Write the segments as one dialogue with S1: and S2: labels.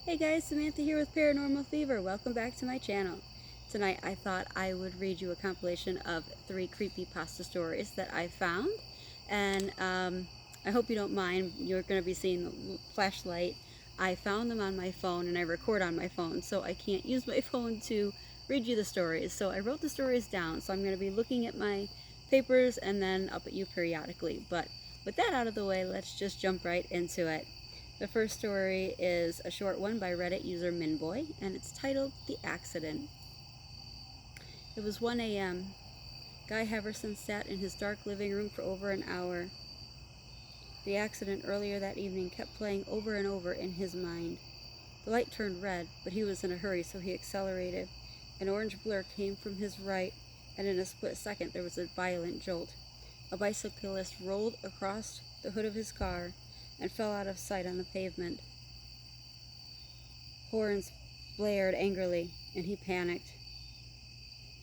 S1: Hey guys, Samantha here with Paranormal Fever. Welcome back to my channel. Tonight I thought I would read you a compilation of 3 creepypasta stories that I found. And I hope you don't mind. You're going to be seeing the flashlight. I found them on my phone and I record on my phone, so I can't use my phone to read you the stories. So I wrote the stories down, so I'm going to be looking at my papers and then up at you periodically. But with that out of the way, let's just jump right into it. The first story is a short one by Reddit user Minboy, and it's titled The Accident. It was 1 a.m. Guy Heverson sat in his dark living room for over an hour. The accident earlier that evening kept playing over and over in his mind. The light turned red, but he was in a hurry, so he accelerated. An orange blur came from his right, and in a split second there was a violent jolt. A bicyclist rolled across the hood of his car and fell out of sight on the pavement. Horns blared angrily, and he panicked.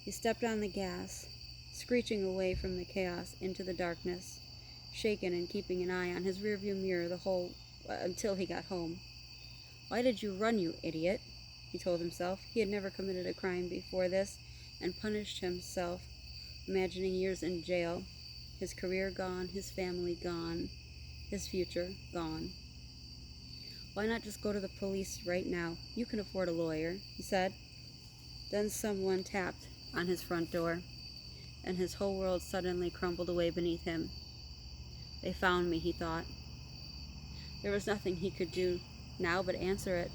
S1: He stepped on the gas, screeching away from the chaos into the darkness, shaken and keeping an eye on his rearview mirror until he got home. "Why did you run, you idiot?" he told himself. He had never committed a crime before this, and punished himself, imagining years in jail, his career gone, his family gone, his future gone. "Why not just go to the police right now? You can afford a lawyer," he said. Then someone tapped on his front door, and his whole world suddenly crumbled away beneath him. "They found me," he thought. There was nothing he could do now but answer it.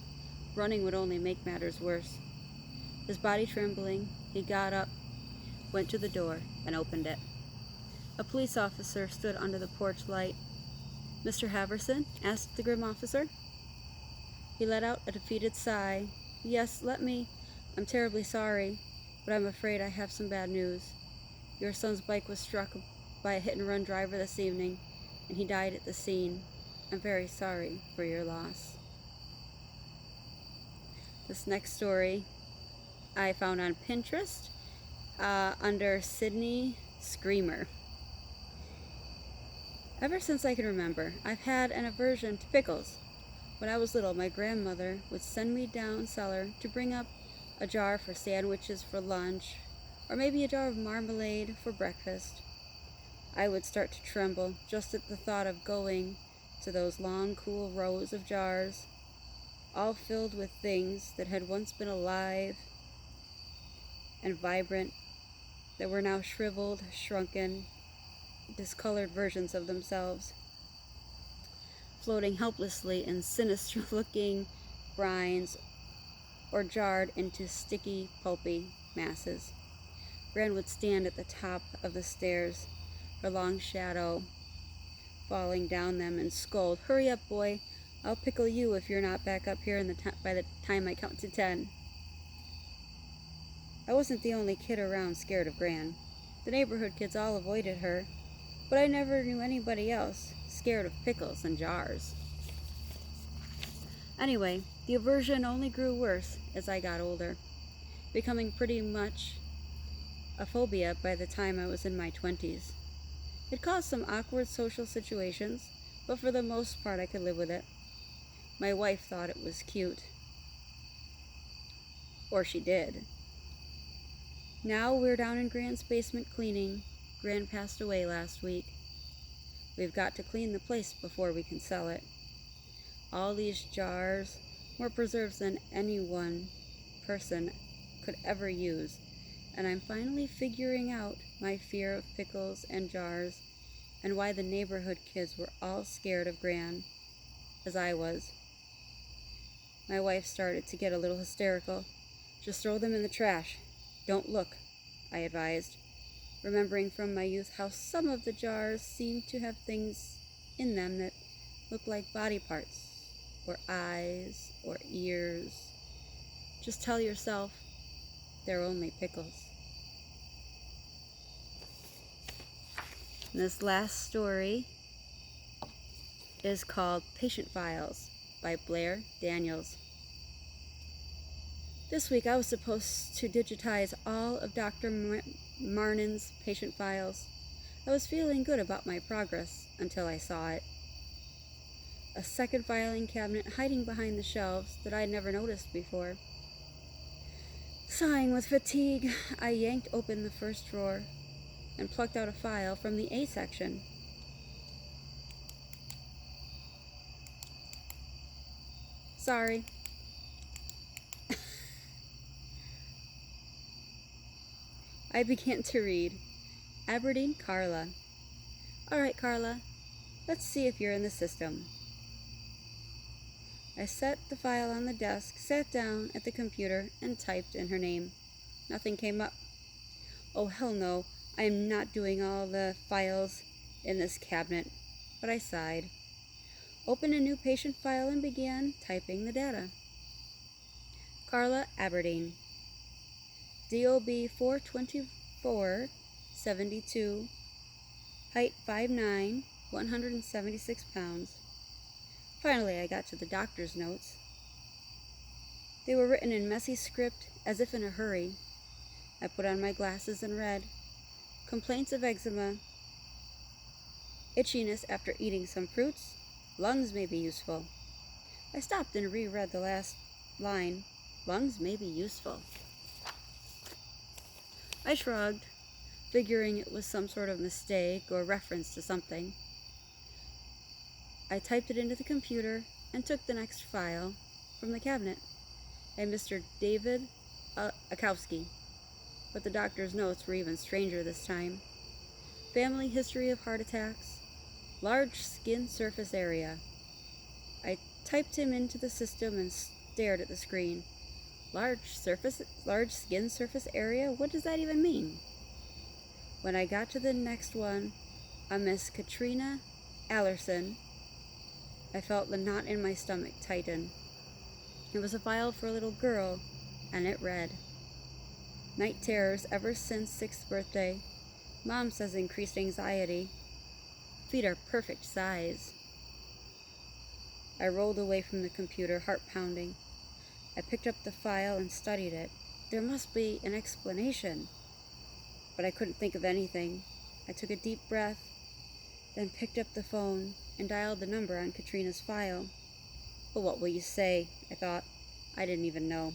S1: Running would only make matters worse. His body trembling, he got up, went to the door, and opened it. A police officer stood under the porch light. "Mr. Haverson?" asked the grim officer. He let out a defeated sigh. "Yes, let me. I'm terribly sorry, but I'm afraid I have some bad news. Your son's bike was struck by a hit-and-run driver this evening, and he died at the scene. I'm very sorry for your loss." This next story I found on Pinterest under Sydney Screamer. Ever since I can remember, I've had an aversion to pickles. When I was little, my grandmother would send me down cellar to bring up a jar for sandwiches for lunch, or maybe a jar of marmalade for breakfast. I would start to tremble just at the thought of going to those long, cool rows of jars, all filled with things that had once been alive and vibrant, that were now shriveled, shrunken, discolored versions of themselves, floating helplessly in sinister-looking brines or jarred into sticky, pulpy masses. Gran would stand at the top of the stairs, her long shadow falling down them, and scold, "Hurry up, boy. I'll pickle you if you're not back up here by the time I count to 10. I wasn't the only kid around scared of Gran. The neighborhood kids all avoided her, but I never knew anybody else scared of pickles and jars. Anyway, the aversion only grew worse as I got older, becoming pretty much a phobia by the time I was in my 20s. It caused some awkward social situations, but for the most part I could live with it. My wife thought it was cute. Or she did. Now we're down in Gran's basement cleaning. Gran passed away last week. We've got to clean the place before we can sell it. All these jars, more preserves than any one person could ever use, and I'm finally figuring out my fear of pickles and jars, and why the neighborhood kids were all scared of Gran, as I was." My wife started to get a little hysterical. "Just throw them in the trash. Don't look," I advised, remembering from my youth how some of the jars seemed to have things in them that looked like body parts, or eyes, or ears. Just tell yourself they're only pickles. And this last story is called Patient Files by Blair Daniels. This week I was supposed to digitize all of Dr. Marnin's patient files. I was feeling good about my progress until I saw it. a second filing cabinet hiding behind the shelves that I had never noticed before. Sighing with fatigue, I yanked open the first drawer and plucked out a file from the A section. Sorry. I began to read. Aberdeen Carla. All right, Carla, let's see if you're in the system. I set the file on the desk, sat down at the computer, and typed in her name. Nothing came up. Oh, hell no, I am not doing all the files in this cabinet, but I sighed. Opened a new patient file and began typing the data. Carla Aberdeen. DOB 424, 72, height 5'9", 176 pounds. Finally, I got to the doctor's notes. They were written in messy script, as if in a hurry. I put on my glasses and read, complaints of eczema, itchiness after eating some fruits, lungs may be useful. I stopped and reread the last line, lungs may be useful. I shrugged, figuring it was some sort of mistake or reference to something. I typed it into the computer and took the next file from the cabinet, a Mr. David Akowski, but the doctor's notes were even stranger this time. Family history of heart attacks, large skin surface area. I typed him into the system and stared at the screen. Large skin surface area? What does that even mean? When I got to the next one, a Miss Katrina Allerson, I felt the knot in my stomach tighten. It was a file for a little girl, and it read, night terrors ever since 6th birthday. Mom says increased anxiety. Feet are perfect size. I rolled away from the computer, heart pounding. I picked up the file and studied it. There must be an explanation. But I couldn't think of anything. I took a deep breath, then picked up the phone and dialed the number on Katrina's file. Well, what will you say? I thought. I didn't even know.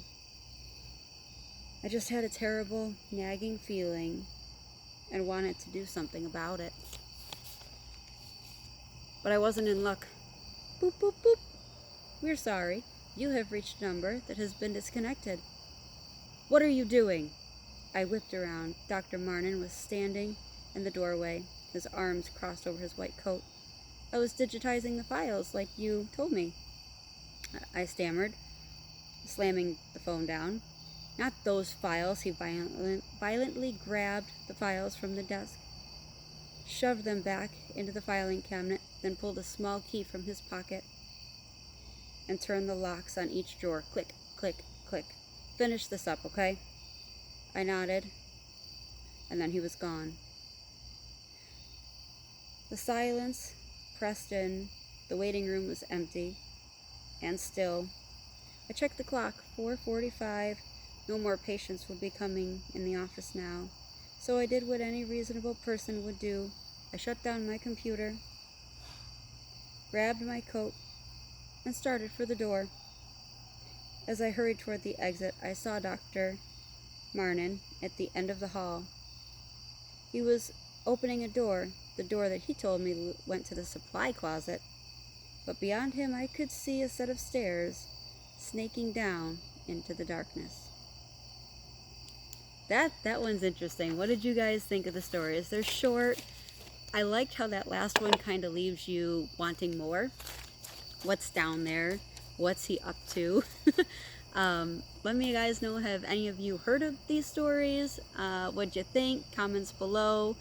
S1: I just had a terrible, nagging feeling and wanted to do something about it. But I wasn't in luck. Boop, boop, boop. We're sorry. You have reached a number that has been disconnected. What are you doing? I whipped around. Dr. Marnin was standing in the doorway, his arms crossed over his white coat. I was digitizing the files like you told me. I stammered, slamming the phone down. Not those files. He violently grabbed the files from the desk, shoved them back into the filing cabinet, then pulled a small key from his pocket and turned the locks on each drawer. Click, click, click. Finish this up, okay? I nodded, and then he was gone. The silence pressed in. The waiting room was empty and still. I checked the clock, 4:45. No more patients would be coming in the office now. So I did what any reasonable person would do. I shut down my computer, grabbed my coat, and started for the door. As I hurried toward the exit, I saw Dr. Marnin at the end of the hall. He was opening a door, the door that he told me went to the supply closet. But beyond him, I could see a set of stairs snaking down into the darkness. That one's interesting. What did you guys think of the stories? They're short. I liked how that last one kind of leaves you wanting more. What's down there? What's he up to? Let me guys know, have any of you heard of these stories? What'd you think? Comments below.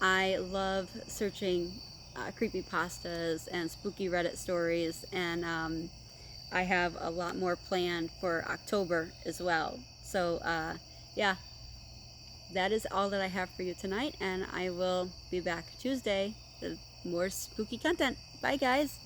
S1: I love searching creepypastas and spooky Reddit stories, and I have a lot more planned for October as well. So yeah, that is all that I have for you tonight, and I will be back Tuesday with more spooky content. Bye guys!